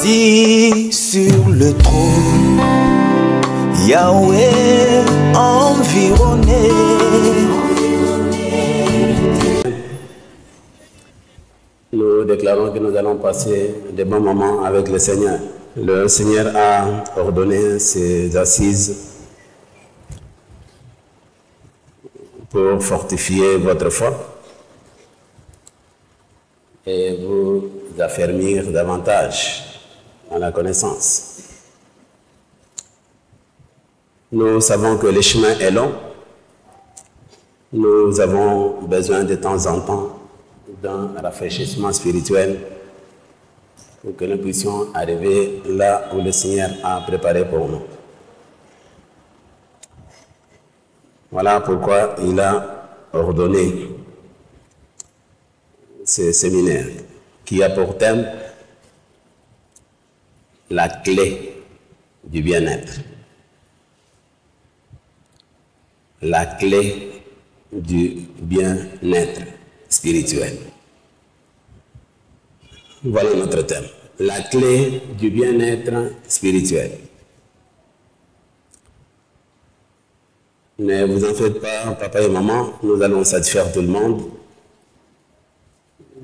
assis sur le trône, Yahweh environné. Nous déclarons que nous allons passer de bons moments avec le Seigneur. Le Seigneur a ordonné ces assises pour fortifier votre foi et vous affermir davantage dans la connaissance. Nous savons que le chemin est long. Nous avons besoin de temps en temps d'un rafraîchissement spirituel pour que nous puissions arriver là où le Seigneur a préparé pour nous. Voilà pourquoi il a ordonné ce séminaire qui a pour thème la clé du bien-être. La clé du bien-être spirituel. Voilà notre thème. La clé du bien-être spirituel. Ne vous en faites pas, papa et maman, nous allons satisfaire tout le monde.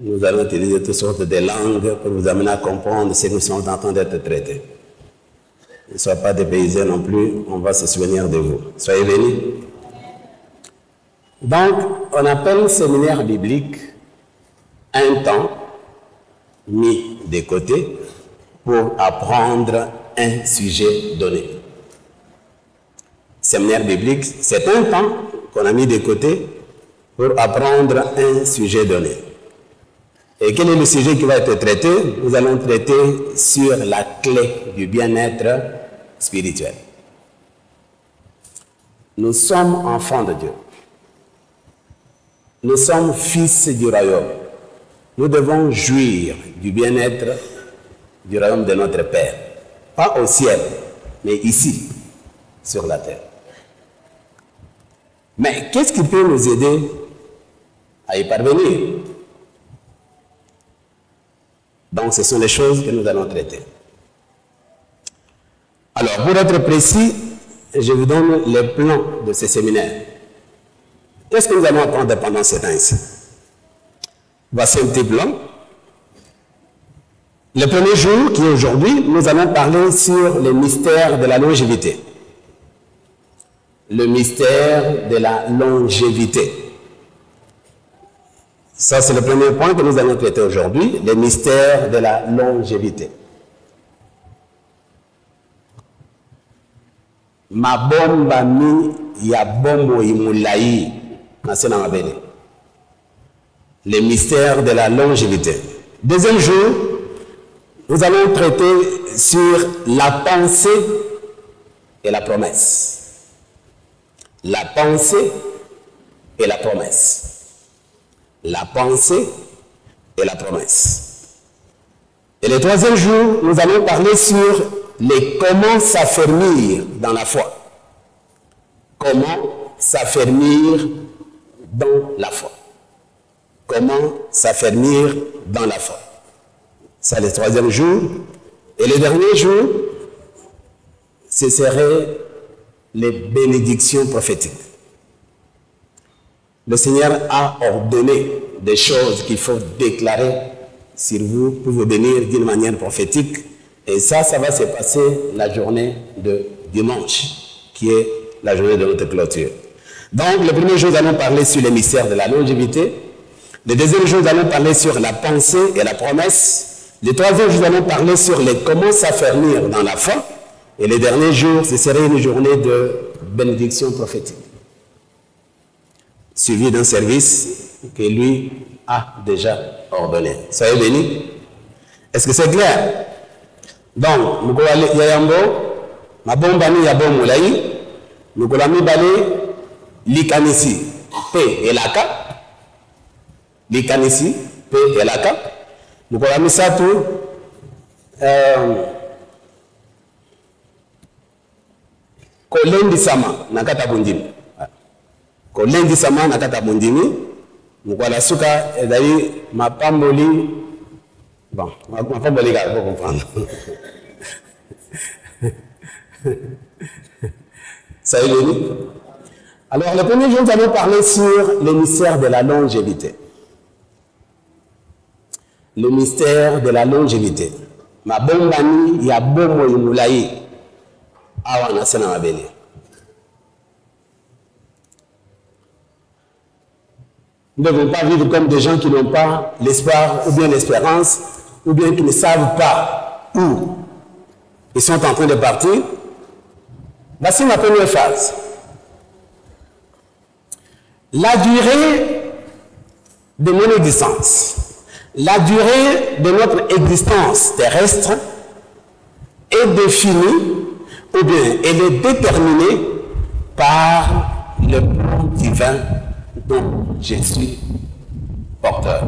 Nous allons utiliser toutes sortes de langues pour vous amener à comprendre ce que nous sommes en train d'être traités. Ne soyez pas dépaysés non plus, on va se souvenir de vous. Soyez bénis. Donc, on appelle séminaire biblique un temps mis de côté pour apprendre un sujet donné. Séminaire biblique, c'est un temps qu'on a mis de côté pour apprendre un sujet donné. Et quel est le sujet qui va être traité? Nous allons traiter sur la clé du bien-être spirituel. Nous sommes enfants de Dieu. Nous sommes fils du royaume. Nous devons jouir du bien-être du royaume de notre Père. Pas au ciel, mais ici, sur la terre. Mais qu'est-ce qui peut nous aider à y parvenir? Donc, ce sont les choses que nous allons traiter. Alors, pour être précis, je vous donne le plan de ce séminaire. Qu'est-ce que nous allons apprendre pendant ces temps-ci? Voici un petit plan. Le premier jour, qui est aujourd'hui, nous allons parler sur le mystère de la longévité. Le mystère de la longévité. Ça, c'est le premier point que nous allons traiter aujourd'hui, le mystère de la longévité. Mabomba mi ya bombo imulayi. Le mystère de la longévité. Deuxième jour, nous allons traiter sur la pensée et la promesse. La pensée et la promesse. La pensée et la promesse. Et le troisième jour, nous allons parler sur les comment s'affermir dans la foi. Comment s'affermir dans la foi. Comment s'affermir dans la foi. C'est le troisième jour. Et le dernier jour, ce serait les bénédictions prophétiques. Le Seigneur a ordonné des choses qu'il faut déclarer sur vous pour vous bénir d'une manière prophétique. Et ça va se passer la journée de dimanche, qui est la journée de notre clôture. Donc, le premier jour, nous allons parler sur le mystère de la longévité. Le deuxième jour, nous allons parler sur la pensée et la promesse. Le troisième jour, nous allons parler sur les comment s'affermir dans la foi. Et le dernier jour, ce serait une journée de bénédiction prophétique, suivi d'un service que lui a déjà ordonné. Soyez bénis. Est-ce que c'est clair? Donc, nous allons yayambo, ma bombani ya bon moulaï, nous allons balé likanisi, P et la K, likanisi, P et la K, nous allons ça tout, kolendi sama nakata bundimi, kolendi sama nakata bundimi, nous allons suka edali ma pamboli Bon, on va pas les gars, pour comprendre. Ça y est, Lénie? Alors, le premier jour, nous allons parler sur le mystère de la longévité. Le mystère de la longévité. Ma bonne amie, il y a bon mot moulaï. Ah, on a ça dans ma belle. Nous ne devons pas vivre comme des gens qui n'ont pas l'espoir ou bien l'espérance ou bien qui ne savent pas où ils sont en train de partir. Voici ma première phase. La durée de mon existence, la durée de notre existence terrestre est définie ou bien elle est déterminée par le plan divin dont je suis porteur,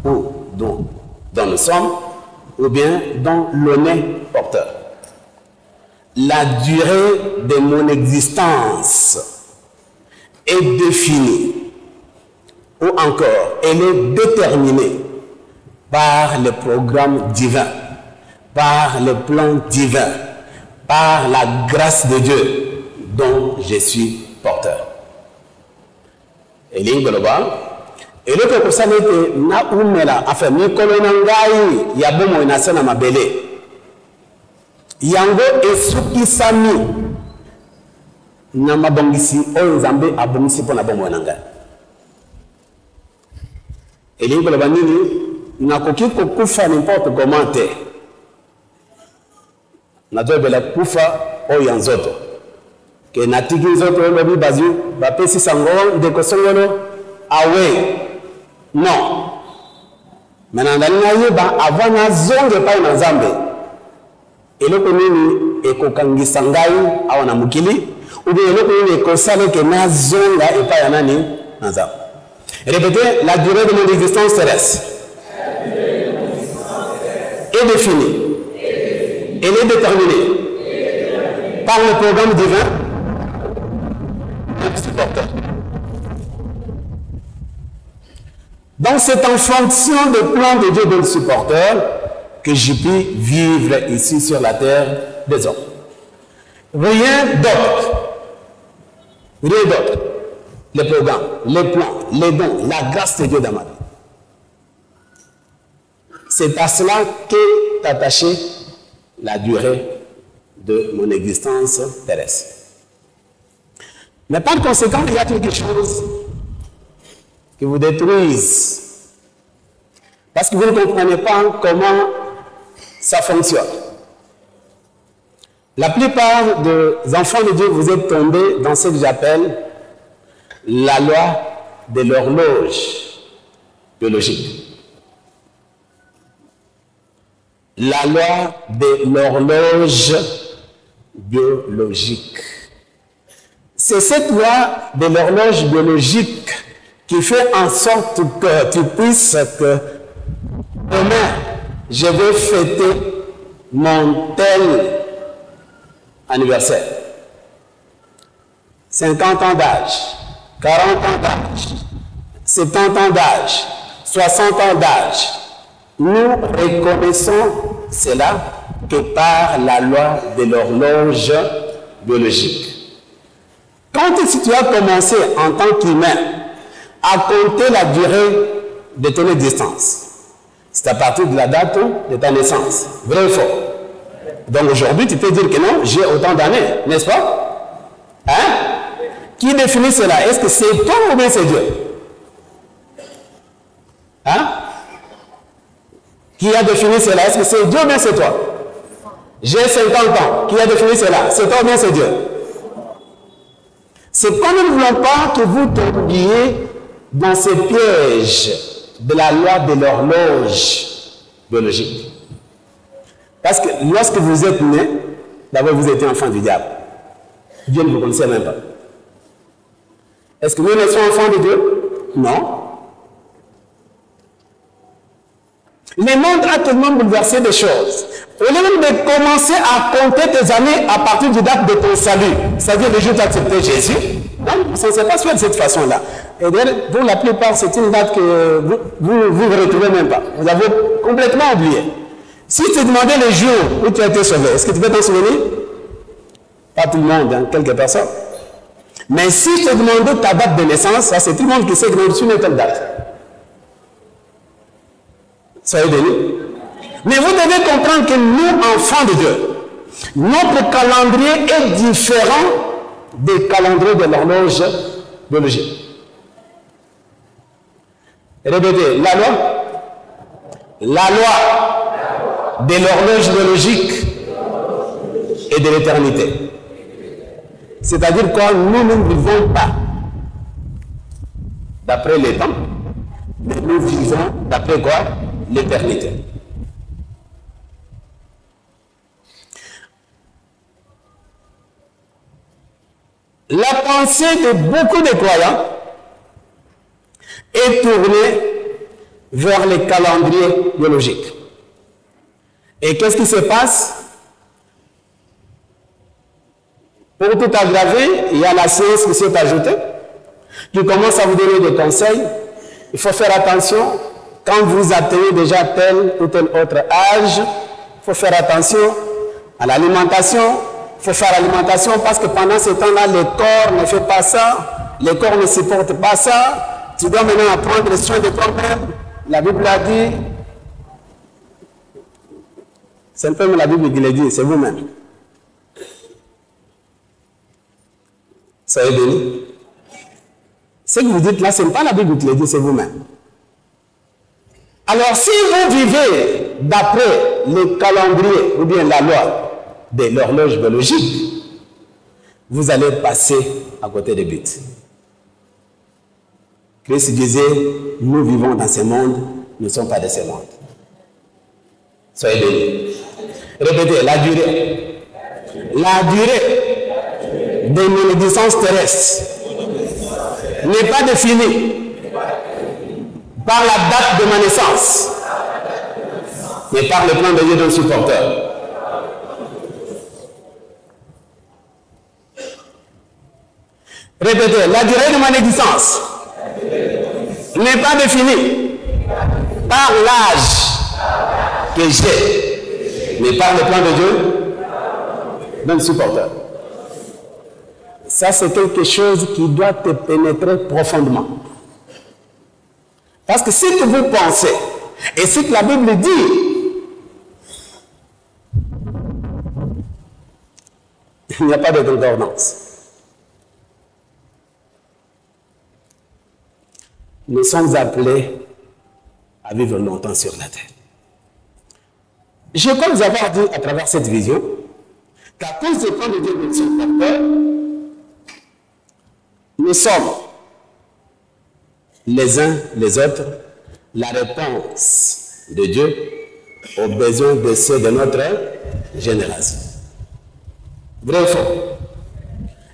ou dont nous sommes, ou bien dont l'on est porteur. La durée de mon existence est définie, ou encore, elle est déterminée par le programme divin, par le plan divin, par la grâce de Dieu dont je suis porteur. Et le que pour ça n'était na umela enfin ni kolonangai ya bomo inasana mabele yango esuki sami na mabongisi oyo Nzambe abongisi pona bomo nanga elingo loba nini nakoki kokufa n'importe comment te nazobela kufa oyo nzoto ke natiki nzoto lobi bazu bapesi sango ndeko songolo awe non maintenant ndalina avant na zonge pa na Nzambe eloko nini ekokangisa ngai awa na mukili ou bien eloko nini ekosala ke na zonga epa ya nani na Nzambe. Répétez, la durée de mon existence terrestre est définie, elle est déterminée par le programme divin du supporteur. Donc c'est en fonction du plan de Dieu de le supporteur que je puis vivre ici sur la terre des hommes. Rien d'autre. Rien d'autre. Les programmes, les plans, les dons, la grâce de Dieu dans ma vie. C'est à cela qu'est attachée la durée de mon existence terrestre. Mais par conséquent, il y a quelque chose qui vous détruisent. Parce que vous ne comprenez pas comment ça fonctionne. La plupart des enfants de Dieu, vous êtes tombés dans ce que j'appelle la loi de l'horloge biologique. La loi de l'horloge biologique. C'est cette loi de l'horloge biologique qui fait en sorte que tu puisses que demain, je vais fêter mon tel anniversaire. 50 ans d'âge, 40 ans d'âge, 70 ans d'âge, 60 ans d'âge. Nous reconnaissons cela que par la loi de l'horloge biologique. Quand tu as commencé en tant qu'humain à compter la durée de ton existence, c'est à partir de la date de ta naissance. Vrai ou faux? Donc aujourd'hui, tu peux dire que non, j'ai autant d'années, n'est-ce pas? Hein? Qui définit cela? Est-ce que c'est toi ou bien c'est Dieu? Hein? Qui a défini cela? Est-ce que c'est Dieu ou bien c'est toi? J'ai 50 ans. Qui a défini cela? C'est toi ou bien c'est Dieu? C'est quand nous ne voulons pas que vous tombiez dans ces pièges de la loi de l'horloge biologique. Parce que lorsque vous êtes né, d'abord vous étiez enfant du diable. Dieu ne vous connaissait même pas. Est-ce que nous naissons enfants de Dieu? Non. Le monde a tellement bouleversé des choses. Au lieu même de commencer à compter tes années à partir du date de ton salut, c'est-à-dire le jour où tu as accepté Jésus, non, ça ne s'est pas fait de cette façon-là. Et d'ailleurs, pour la plupart, c'est une date que vous ne retrouvez même pas. Vous avez complètement oublié. Si tu te demandais le jour où tu as été sauvé, est-ce que tu peux t'en souvenir? Pas tout le monde, hein, quelques personnes. Mais si je te demandais ta date de naissance, ça c'est tout le monde qui sait que nous sommes une telle date. Soyez bénis. Mais vous devez comprendre que nous, enfants de Dieu, notre calendrier est différent des calendriers de l'horloge biologique. Répétez, la loi de l'horloge biologique et de l'éternité. C'est-à-dire quoi? Nous ne vivons pas d'après les temps, mais nous vivons d'après quoi? L'éternité. La pensée de beaucoup de croyants est tournée vers les calendriers biologiques. Et qu'est-ce qui se passe? Pour tout aggraver, il y a la science qui s'est ajoutée, qui commence à vous donner des conseils. Il faut faire attention, quand vous atteignez déjà tel ou tel autre âge, il faut faire attention à l'alimentation. Il faut faire l'alimentation parce que pendant ce temps-là, le corps ne fait pas ça, le corps ne supporte pas ça. Tu dois maintenant prendre soin de toi-même. La Bible a dit, c'est un peu la Bible qui l'a dit, c'est vous-même. Soyez bénis. Ce que vous dites là, ce n'est pas la Bible qui l'a dit, c'est vous-même. Alors, si vous vivez d'après le calendrier ou bien la loi de l'horloge biologique, vous allez passer à côté des buts. Christ disait, nous vivons dans ce monde, nous ne sommes pas de ce monde. Soyez bénis. Répétez, la durée. La durée de mon existence terrestre n'est pas définie par la date de ma naissance, mais par le plan de Dieu d'un supporteur. Répétez, la durée de mon existence n'est pas définie par l'âge que j'ai, mais par le plan de Dieu d'un supporteur. Ça, c'est quelque chose qui doit te pénétrer profondément. Parce que ce que vous pensez, et ce que la Bible dit, il n'y a pas de concordance. Nous sommes appelés à vivre longtemps sur la terre. Je peux vous avoir dit à travers cette vision qu'à cause du plan de Dieu de son porteur, nous sommes les uns les autres la réponse de Dieu aux besoins de ceux de notre génération. Vrai ou faux?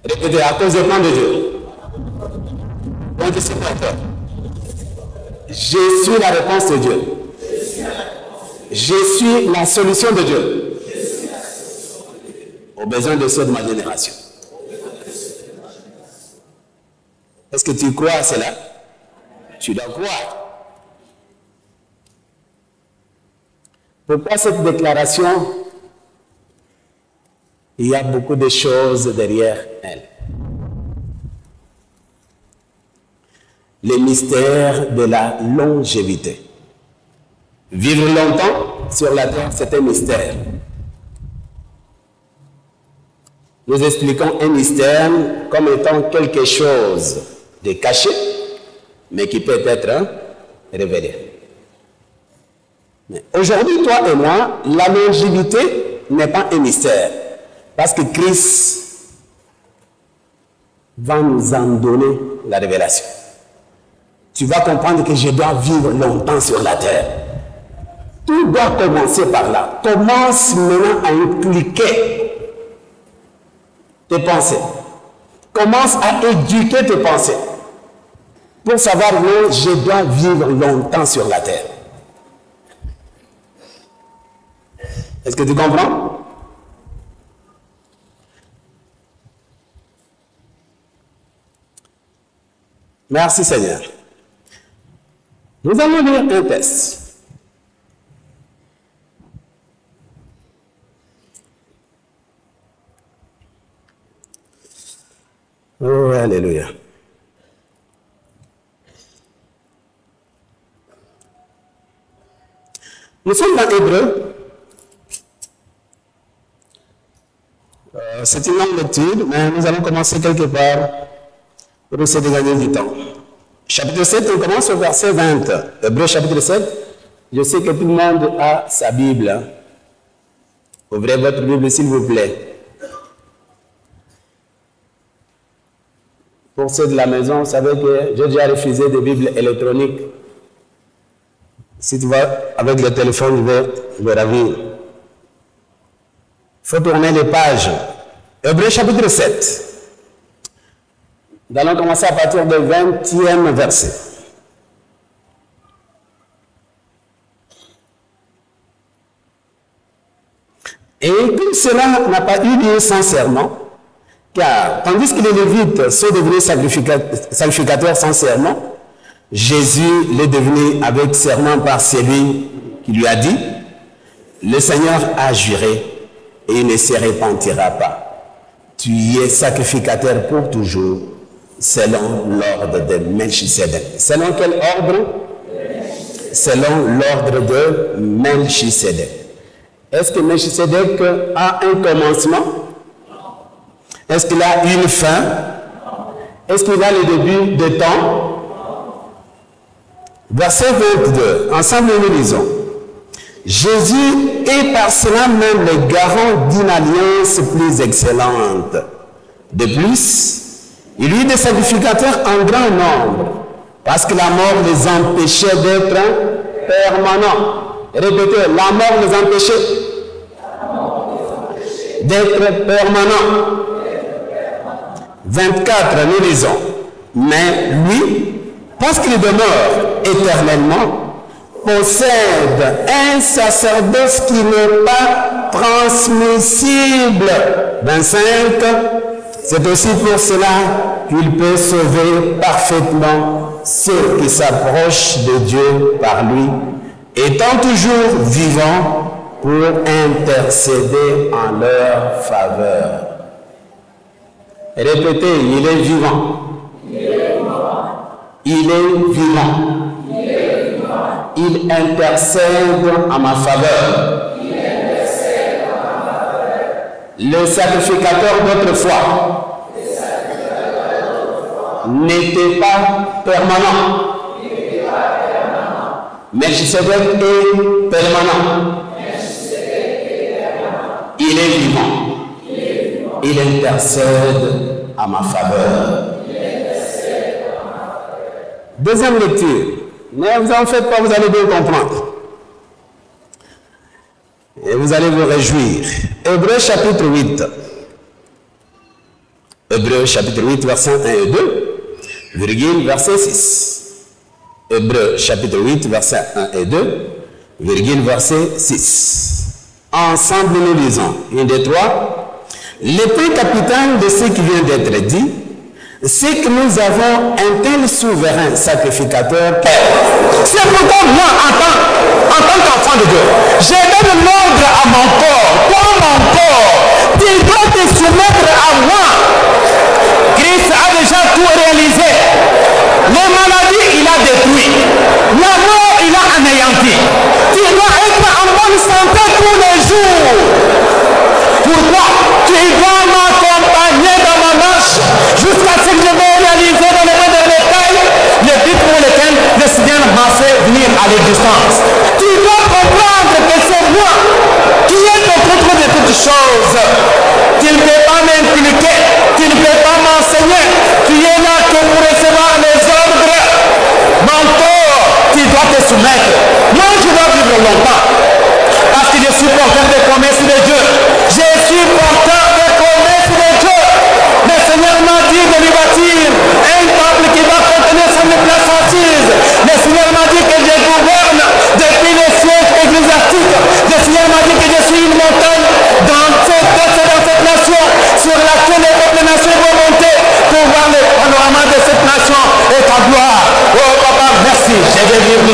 Répétez, à cause du plan de Dieu. Donc, c'est porteur. Je suis la réponse de Dieu. Je suis la solution de Dieu aux besoins de ceux de ma génération. Est-ce que tu crois à cela? Tu dois croire. Pourquoi cette déclaration? Il y a beaucoup de choses derrière elle. Le mystère de la longévité. Vivre longtemps sur la terre, c'est un mystère. Nous expliquons un mystère comme étant quelque chose de caché, mais qui peut être révélé. Mais aujourd'hui, toi et moi, la longévité n'est pas un mystère, parce que Christ va nous en donner la révélation. Tu vas comprendre que je dois vivre longtemps sur la terre. Tout doit commencer par là. Commence maintenant à impliquer tes pensées. Commence à éduquer tes pensées. Pour savoir que je dois vivre longtemps sur la terre. Est-ce que tu comprends? Merci Seigneur. Nous allons lire un texte. Oh, alléluia. Nous sommes dans Hébreu. C'est une longue lecture, mais nous allons commencer quelque part pour essayer de gagner du temps. Chapitre 7, on commence au verset 20. Hébreu chapitre 7. Je sais que tout le monde a sa Bible. Ouvrez votre Bible s'il vous plaît. Pour ceux de la maison, vous savez que j'ai déjà refusé des Bibles électroniques. Si tu vas avec le téléphone, je vais ravir. Il faut tourner les pages. Hébreu chapitre 7. Nous allons commencer à partir du 20e verset. Et tout cela n'a pas eu lieu sincèrement, car tandis que les Lévites sont devenus sacrificateurs sans serment, Jésus l'est devenu avec serment par celui qui lui a dit, le Seigneur a juré et il ne se repentira pas. Tu y es sacrificateur pour toujours, selon l'ordre de Melchisedec. Selon quel ordre? Selon l'ordre de Melchisedec. Est-ce que Melchisedec a un commencement? Est-ce qu'il a une fin? Est-ce qu'il a le début de temps? Verset 22, ensemble nous lisons. Jésus est par cela même le garant d'une alliance plus excellente. De plus, il eut des sacrificateurs en grand nombre, parce que la mort les empêchait d'être permanents. Répétez, la mort les empêchait d'être permanents. 24, nous lisons. Mais lui, parce qu'il demeure éternellement, possède un sacerdoce qui n'est pas transmissible. 25, c'est aussi pour cela qu'il peut sauver parfaitement ceux qui s'approchent de Dieu par lui, étant toujours vivant pour intercéder en leur faveur. Répétez, il est vivant. Il est vivant. Il intercède en ma faveur. Le sacrificateur d'autrefois n'était pas permanent. Melchisedec est permanent. Il est vivant. Il intercède à ma faveur. Deuxième lecture. Ne vous en faites pas, vous allez bien comprendre. Et vous allez vous réjouir. Hébreu chapitre 8. Hébreu chapitre 8, verset 1 et 2, virgule, verset 6. Hébreu chapitre 8, verset 1 et 2, virgule, verset 6. Ensemble, nous lisons. 1, 2, 3. Le point capital de ce qui vient d'être dit, c'est que nous avons un tel souverain sacrificateur. C'est pourquoi moi, en tant qu'enfant de Dieu, je donne l'ordre à mon corps. Toi, mon corps, tu dois te soumettre à moi. Christ a déjà tout réalisé. Les maladies, il a détruit. La mort, il a anéanti. Tu dois être en bonne santé tous les jours. Pourquoi? Tu dois m'accompagner dans ma marche jusqu'à ce que je vais réaliser dans les moindres détails le but pour lequel le Seigneur m'a fait venir à l'existence. Tu dois comprendre que c'est moi qui est au contrôle de toutes choses. Tu ne peux pas m'impliquer, tu ne peux pas m'enseigner. Tu es là que pour recevoir les ordres. Mon corps, tu dois te soumettre. Moi, je dois vivre longtemps. Parce que je suis porteur des promesses de Dieu. Je suis porteur des promesses de Dieu. Le Seigneur m'a dit de lui bâtir un temple qui va contenir 100 000 places assises. Le Seigneur m'a dit que je gouverne depuis les siècles ecclésiastiques. Le Seigneur m'a dit que je suis une montagne dans cette nation sur laquelle les peuples nations vont monter pour voir le panorama de cette nation établi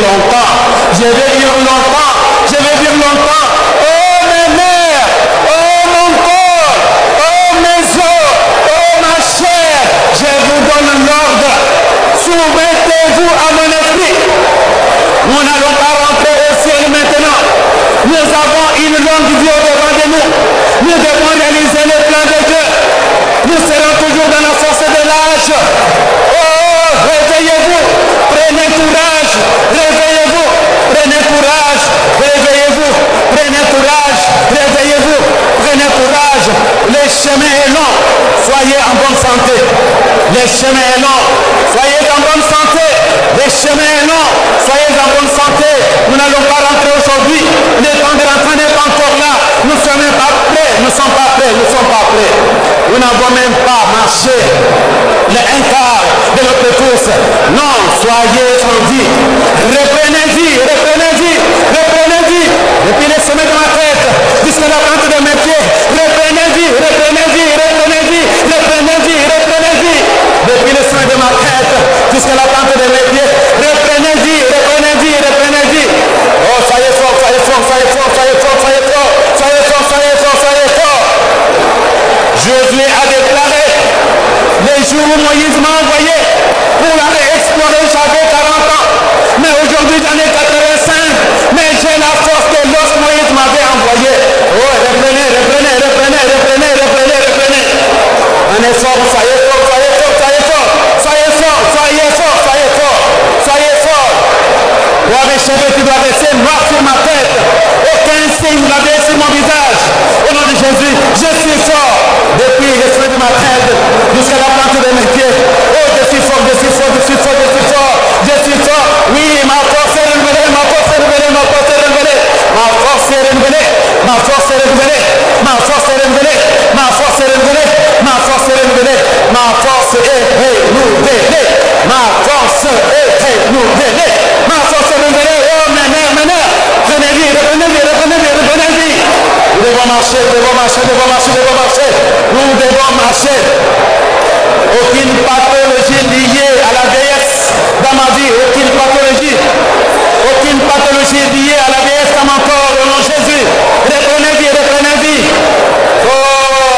longtemps. Je vais vivre longtemps. Je vais vivre longtemps. Oh mes mères, oh mon corps, oh mes os, oh ma chair, je vous donne l'ordre. Soumettez-vous à mon esprit. Nous n'allons pas rentrer au ciel maintenant. Nous avons une longue vie au-devant de nous. Nous devons réaliser le plan de Dieu. Nous serons toujours dans la force de l'âge. Oh, réveillez-vous. Prenez courage. Réveillez-vous. Prenez courage. Réveillez-vous. Prenez courage. Réveillez-vous. Prenez courage. Le chemin est long. Soyez en bonne santé. Le chemin est long. Soyez en bonne santé. Le chemin est long. Soyez en bonne santé. Nous n'allons pas rentrer aujourd'hui. Le temps de rentrer n'est pas encore là. Nous ne sommes même pas prêts. Nous ne sommes pas prêts. Nous ne sommes pas prêts. Nous n'avons même pas marché un quart de notre course. Non, soyez en vie. Reprenez-y. Reprenez-y. Reprenez-y. Depuis le sommet de ma tête jusqu'à la plante de mes pieds. Reprenez-y. Reprenez-y. Reprenez-y. Reprenez-y. Reprenez-y. Depuis le sommet de ma tête jusqu'à la plante de mes pieds. Reprenez-y. Reprenez-y. Reprenez-y. Oh, soyez fort, soyez fort, soyez fort, soyez fort, soyez fort, soyez fort, soyez fort, soyez fort. Josué a déclaré les jours où Moïse m'a envoyé pour aller explorer, j'avais 40 ans. Mais aujourd'hui j'en ai 85. Mais j'ai la force que lorsque Moïse m'avait envoyé. Oh, reprenez, reprenez, reprenez, reprenez, reprenez, reprenez. Un effort, soyez fort, soyez fort, soyez fort, soyez fort, soyez fort, soyez fort, soyez fort. Roi des cheveux qui doit rester noir sur ma tête. Aucun signe ne va sur mon visage. Au nom de Jésus, je suis fort. Depuis le sommet de ma tête jusqu'à la plante de mes pieds. Oh, je suis fort, je suis fort, je suis fort, je suis fort. Je suis fort. Oui, ma force est renouvelée, ma force est renouvelée, ma force est renouvelée. Ma force est renouvelée, ma force est renouvelée, ma force est renouvelée, ma force est renouvelée, ma force est renouvelée, ma force est renouvelée, ma force est renouvelée, ma force est renouvelée. Oh, maintenant, prenez-y, reprenez-y, reprenez-y, reprenez-y. Nous devons marcher, nous devons marcher, nous devons marcher, nous devons marcher. Nous devons marcher. Aucune pathologie liée à la vieillesse dans ma vie, aucune pathologie liée à la vieillesse dans mon corps, au nom de Jésus. Reprenez-y, reprenez-y. Oh,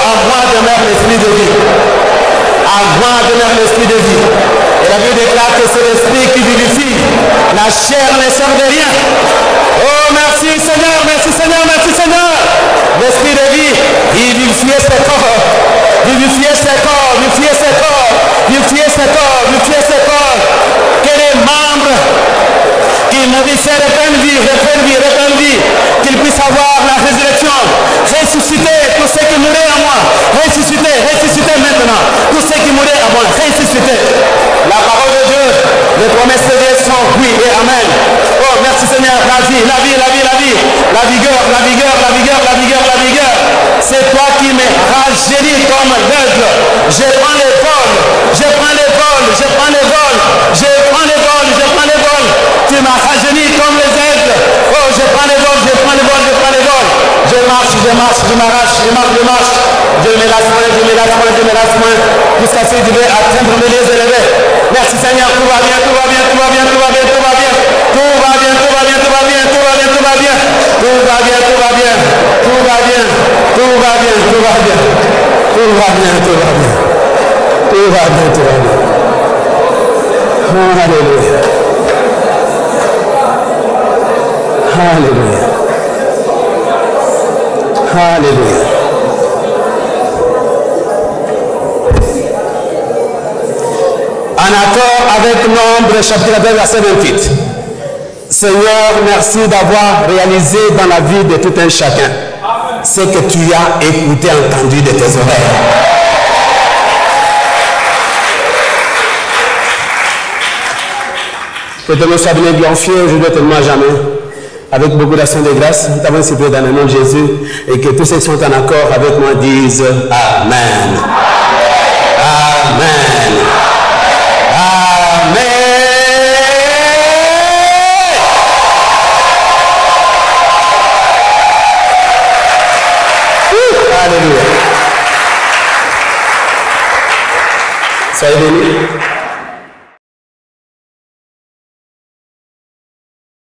à moi demeure l'esprit de vie. À moi demeure l'esprit de vie. Et la Bible déclare que c'est l'esprit qui vivifie. La chair ne sert de rien. Oh, merci Seigneur, merci Seigneur, merci Seigneur. L'esprit de vie, vivifier ses corps. Vivifier ses corps, vivifier ses corps, vivifier ses corps, vivifier ses corps. Que les membres qui mourissaient reprennent vie, qu'ils puissent avoir la résurrection. Ressusciter tous ceux qui mouraient à moi. Ressusciter, ressusciter maintenant. Tous ceux qui mouraient à moi. Ressusciter. La parole de Dieu, les promesses de Dieu sont oui et amen. Oh, merci Seigneur. La vie, la vie, la vie, la vie. La vigueur, la vigueur, la vigueur, la vigueur, la vigueur. C'est toi qui me rajeunis comme l'aigle. Je prends les vols, je prends les vols, je prends les vols, je prends les vols, je prends les vols. Tu m'as rajeuni comme les aigles. Oh, je prends les vols, je prends les vols, je prends les vols. Je marche, je marche, je m'arrache, je marche, je marche. Je me lasse moins, je me lasse moins, je me lasse moins. Jusqu'à ce que je vais atteindre mes lieux élevés. Merci Seigneur, tout va bien, tout va bien, tout va bien, tout va bien, tout va bien. Tout va bien, tout va bien, tout va bien, tout va bien, tout va bien. Tout va bien, tout va bien, tout va bien, tout va bien, tout va bien. Tout va bien, tout va bien. Tout va bien, tout va bien. Alléluia. Alléluia. Alléluia. En accord avec Nombre chapitre 2 verset 28. Seigneur, merci d'avoir réalisé dans la vie de tout un chacun ce que tu as écouté, entendu de tes oreilles. Que ton nom soit bien glorifié aujourd'hui tellement à jamais. Avec beaucoup d'action de grâce, nous t'avons supplié dans le nom de Jésus et que tous ceux qui sont en accord avec moi disent Amen. Amen. Amen. Alléluia. Soyez bénis.